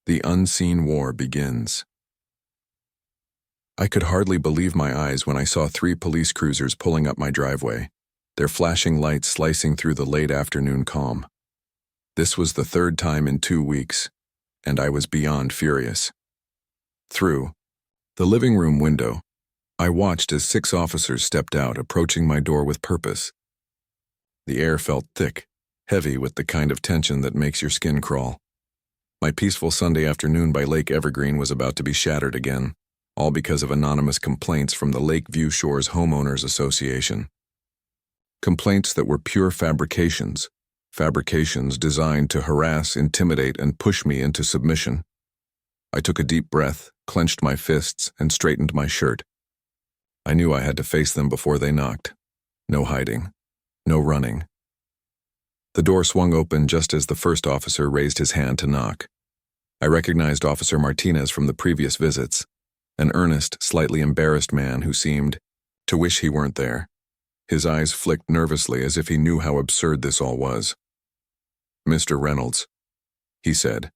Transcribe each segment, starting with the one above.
The unseen war begins. I could hardly believe my eyes when I saw 3 police cruisers pulling up my driveway, their flashing lights slicing through the late afternoon calm. This was the 3rd time in 2 weeks, and I was beyond furious. Through the living room window, I watched as 6 officers stepped out, approaching my door with purpose. The air felt thick, heavy with the kind of tension that makes your skin crawl. My peaceful Sunday afternoon by Lake Evergreen was about to be shattered again, all because of anonymous complaints from the Lakeview Shores Homeowners Association. Complaints that were pure fabrications designed to harass, intimidate, and push me into submission. I took a deep breath, clenched my fists, and straightened my shirt. I knew I had to face them before they knocked. No hiding, no running. The door swung open just as the first officer raised his hand to knock. I recognized Officer Martinez from the previous visits, an earnest, slightly embarrassed man who seemed to wish he weren't there. His eyes flicked nervously as if he knew how absurd this all was. "Mr. Reynolds," he said,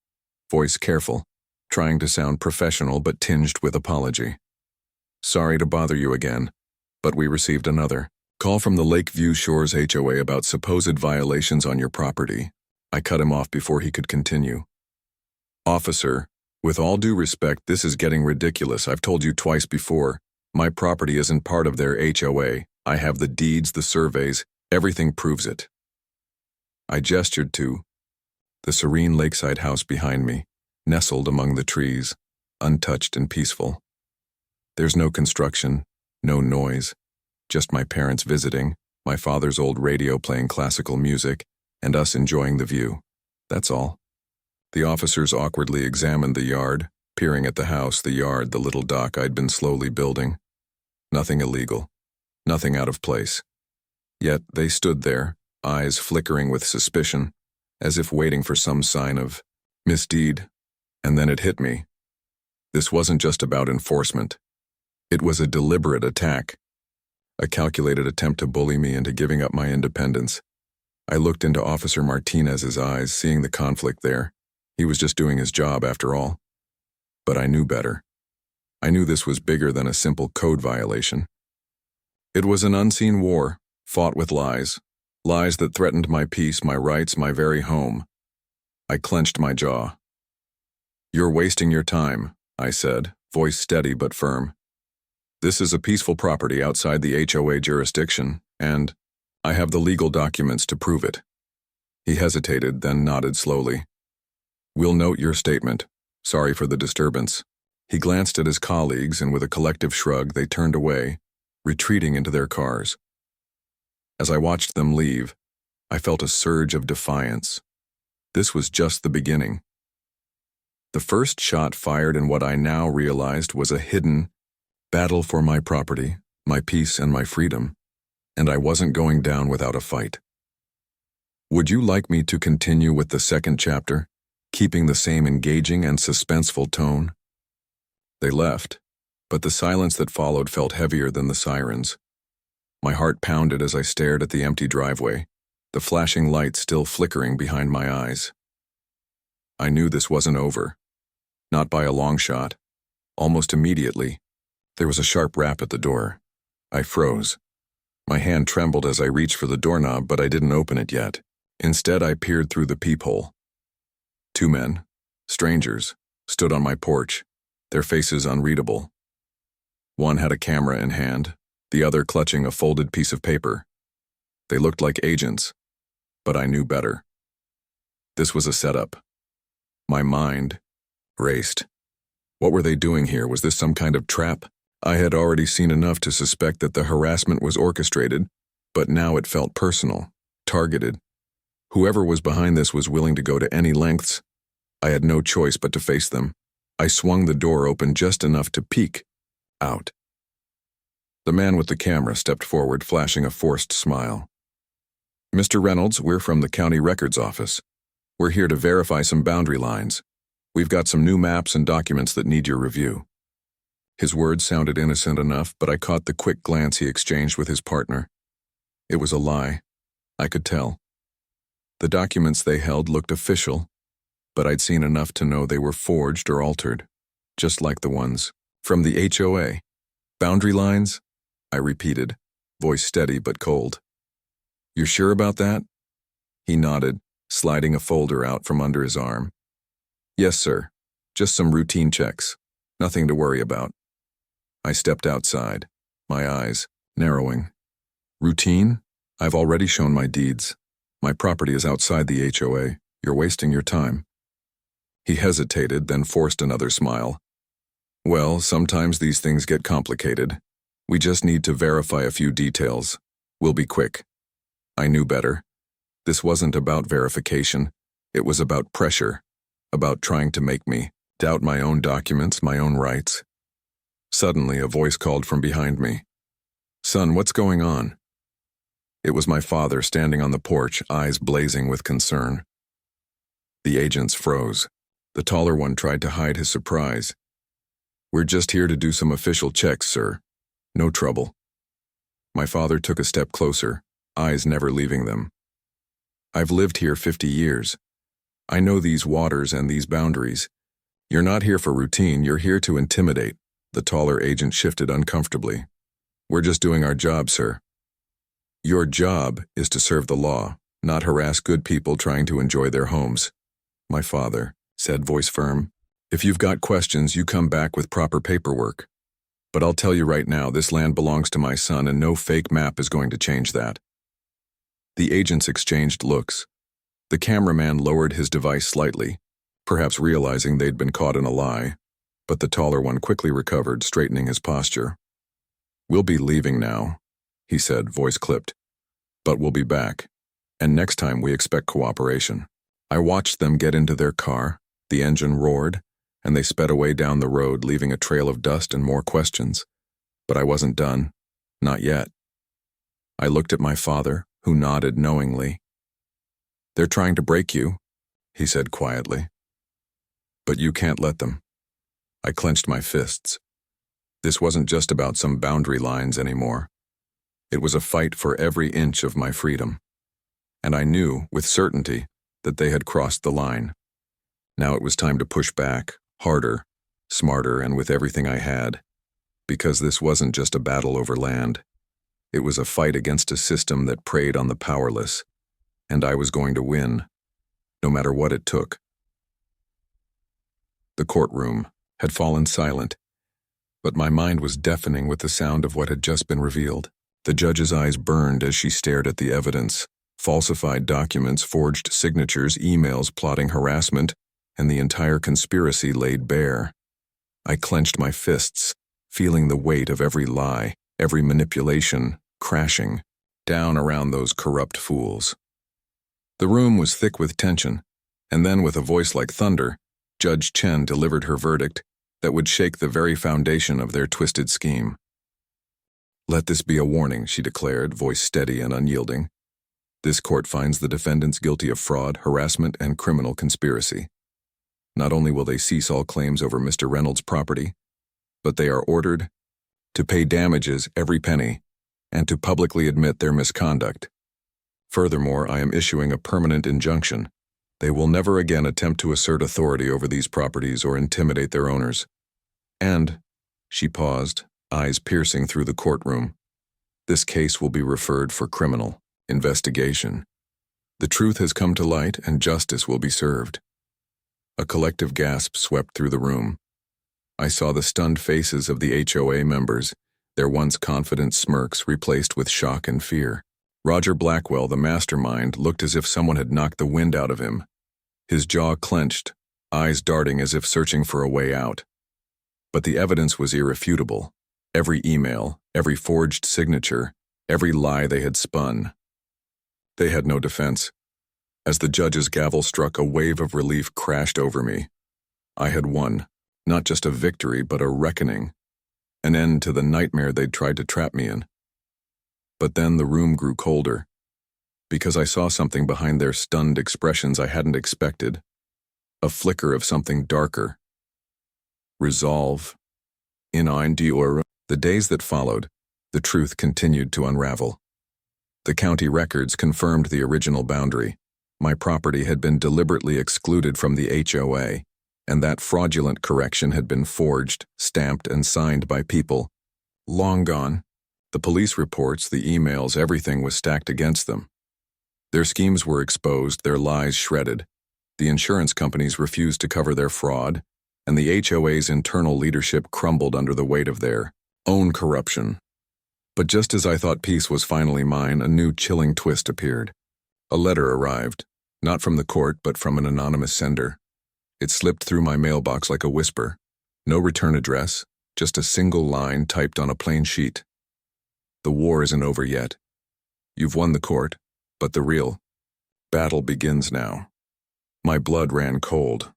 voice careful, trying to sound professional but tinged with apology. "Sorry to bother you again, but we received another call from the Lakeview Shores HOA about supposed violations on your property." I cut him off before he could continue. "Officer, with all due respect, this is getting ridiculous. I've told you twice before. My property isn't part of their HOA. I have the deeds, the surveys, everything proves it." I gestured to the serene Lakeside house behind me, nestled among the trees, untouched and peaceful. There's no construction, no noise, just my parents visiting, my father's old radio playing classical music, and us enjoying the view. That's all. The officers awkwardly examined the yard, peering at the house, the yard, the little dock I'd been slowly building. Nothing illegal, nothing out of place. Yet they stood there, eyes flickering with suspicion, as if waiting for some sign of misdeed. And then it hit me. This wasn't just about enforcement. It was a deliberate attack, a calculated attempt to bully me into giving up my independence. I looked into Officer Martinez's eyes, seeing the conflict there. He was just doing his job after all. But I knew better. I knew this was bigger than a simple code violation. It was an unseen war, fought with lies. Lies that threatened my peace, my rights, my very home. I clenched my jaw. "You're wasting your time," I said, voice steady but firm. "This is a peaceful property outside the HOA jurisdiction, and I have the legal documents to prove it." He hesitated, then nodded slowly. "We'll note your statement. Sorry for the disturbance." He glanced at his colleagues, and with a collective shrug, they turned away, retreating into their cars. As I watched them leave, I felt a surge of defiance. This was just the beginning. The first shot fired in what I now realized was a hidden battle for my property, my peace, and my freedom, and I wasn't going down without a fight. "Would you like me to continue with the second chapter, keeping the same engaging and suspenseful tone?" They left, but the silence that followed felt heavier than the sirens. My heart pounded as I stared at the empty driveway, the flashing lights still flickering behind my eyes. I knew this wasn't over. Not by a long shot. Almost immediately, there was a sharp rap at the door. I froze. My hand trembled as I reached for the doorknob, but I didn't open it yet. Instead, I peered through the peephole. 2 men, strangers, stood on my porch, their faces unreadable. One had a camera in hand, the other clutching a folded piece of paper. They looked like agents, but I knew better. This was a setup. My mind raced. What were they doing here? Was this some kind of trap? I had already seen enough to suspect that the harassment was orchestrated, but now it felt personal, targeted. Whoever was behind this was willing to go to any lengths. I had no choice but to face them. I swung the door open just enough to peek out. The man with the camera stepped forward, flashing a forced smile. "Mr. Reynolds, we're from the county records office. We're here to verify some boundary lines. We've got some new maps and documents that need your review." His words sounded innocent enough, but I caught the quick glance he exchanged with his partner. It was a lie. I could tell. The documents they held looked official, but I'd seen enough to know they were forged or altered, just like the ones from the HOA. Boundary lines? I repeated, voice steady but cold. You're sure about that? He nodded, sliding a folder out from under his arm. Yes, sir. Just some routine checks. Nothing to worry about. I stepped outside, my eyes narrowing. Routine? I've already shown my deeds. My property is outside the HOA. You're wasting your time. He hesitated, then forced another smile. Well, sometimes these things get complicated. We just need to verify a few details. We'll be quick. I knew better. This wasn't about verification. It was about pressure, about trying to make me doubt my own documents, my own rights. Suddenly, a voice called from behind me. Son, what's going on? It was my father standing on the porch, eyes blazing with concern. The agents froze. The taller one tried to hide his surprise. We're just here to do some official checks, sir. No trouble. My father took a step closer, eyes never leaving them. I've lived here 50 years. I know these waters and these boundaries. You're not here for routine, you're here to intimidate. The taller agent shifted uncomfortably. We're just doing our job, sir. Your job is to serve the law, not harass good people trying to enjoy their homes. My father said, voice firm. If you've got questions, you come back with proper paperwork. But I'll tell you right now, this land belongs to my son and no fake map is going to change that. The agents exchanged looks. The cameraman lowered his device slightly, perhaps realizing they'd been caught in a lie, but the taller one quickly recovered, straightening his posture. We'll be leaving now, he said, voice clipped. But we'll be back, and next time we expect cooperation. I watched them get into their car, the engine roared, and they sped away down the road, leaving a trail of dust and more questions. But I wasn't done. Not yet. I looked at my father, who nodded knowingly. They're trying to break you, he said quietly. But you can't let them. I clenched my fists. This wasn't just about some boundary lines anymore. It was a fight for every inch of my freedom. And I knew, with certainty, that they had crossed the line. Now it was time to push back, harder, smarter, and with everything I had. Because this wasn't just a battle over land. It was a fight against a system that preyed on the powerless. And I was going to win, no matter what it took. The courtroom had fallen silent, but my mind was deafening with the sound of what had just been revealed. The judge's eyes burned as she stared at the evidence, falsified documents, forged signatures, emails plotting harassment, and the entire conspiracy laid bare. I clenched my fists, feeling the weight of every lie, every manipulation, crashing down around those corrupt fools. The room was thick with tension, and then with a voice like thunder, Judge Chen delivered her verdict that would shake the very foundation of their twisted scheme. Let this be a warning, she declared, voice steady and unyielding. This court finds the defendants guilty of fraud, harassment, and criminal conspiracy. Not only will they cease all claims over Mr. Reynolds' property, but they are ordered to pay damages every penny and to publicly admit their misconduct. Furthermore, I am issuing a permanent injunction. They will never again attempt to assert authority over these properties or intimidate their owners. And, she paused, eyes piercing through the courtroom, this case will be referred for criminal investigation. The truth has come to light and justice will be served. A collective gasp swept through the room. I saw the stunned faces of the HOA members, their once confident smirks replaced with shock and fear. Roger Blackwell, the mastermind, looked as if someone had knocked the wind out of him. His jaw clenched, eyes darting as if searching for a way out. But the evidence was irrefutable. Every email, every forged signature, every lie they had spun. They had no defense. As the judge's gavel struck, a wave of relief crashed over me. I had won, not just a victory, but a reckoning. An end to the nightmare they'd tried to trap me in. But then the room grew colder, because I saw something behind their stunned expressions I hadn't expected. A flicker of something darker. Resolve. In ein dior. The days that followed, the truth continued to unravel. The county records confirmed the original boundary. My property had been deliberately excluded from the HOA, and that fraudulent correction had been forged, stamped, and signed by people long gone. The police reports, the emails, everything was stacked against them. Their schemes were exposed, their lies shredded. The insurance companies refused to cover their fraud, and the HOA's internal leadership crumbled under the weight of their own corruption. But just as I thought peace was finally mine, a new chilling twist appeared. A letter arrived, not from the court, but from an anonymous sender. It slipped through my mailbox like a whisper. No return address, just a single line typed on a plain sheet. The war isn't over yet. You've won the court, but the real battle begins now. My blood ran cold.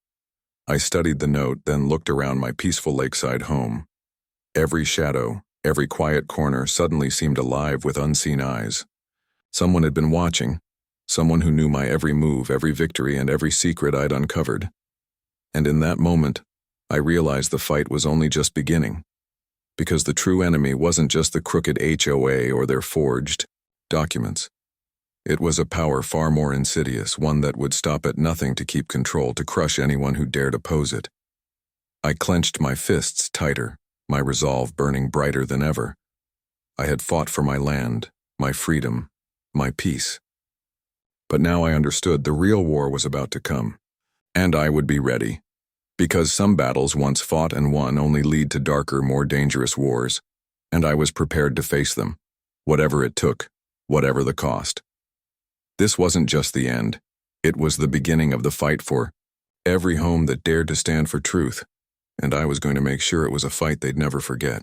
I studied the note, then looked around my peaceful lakeside home. Every shadow, every quiet corner suddenly seemed alive with unseen eyes. Someone had been watching, someone who knew my every move, every victory, and every secret I'd uncovered. And in that moment, I realized the fight was only just beginning. Because the true enemy wasn't just the crooked HOA or their forged documents. It was a power far more insidious, one that would stop at nothing to keep control, to crush anyone who dared oppose it. I clenched my fists tighter, my resolve burning brighter than ever. I had fought for my land, my freedom, my peace. But now I understood the real war was about to come, and I would be ready. Because some battles once fought and won only lead to darker, more dangerous wars, and I was prepared to face them, whatever it took, whatever the cost. This wasn't just the end, it was the beginning of the fight for every home that dared to stand for truth, and I was going to make sure it was a fight they'd never forget.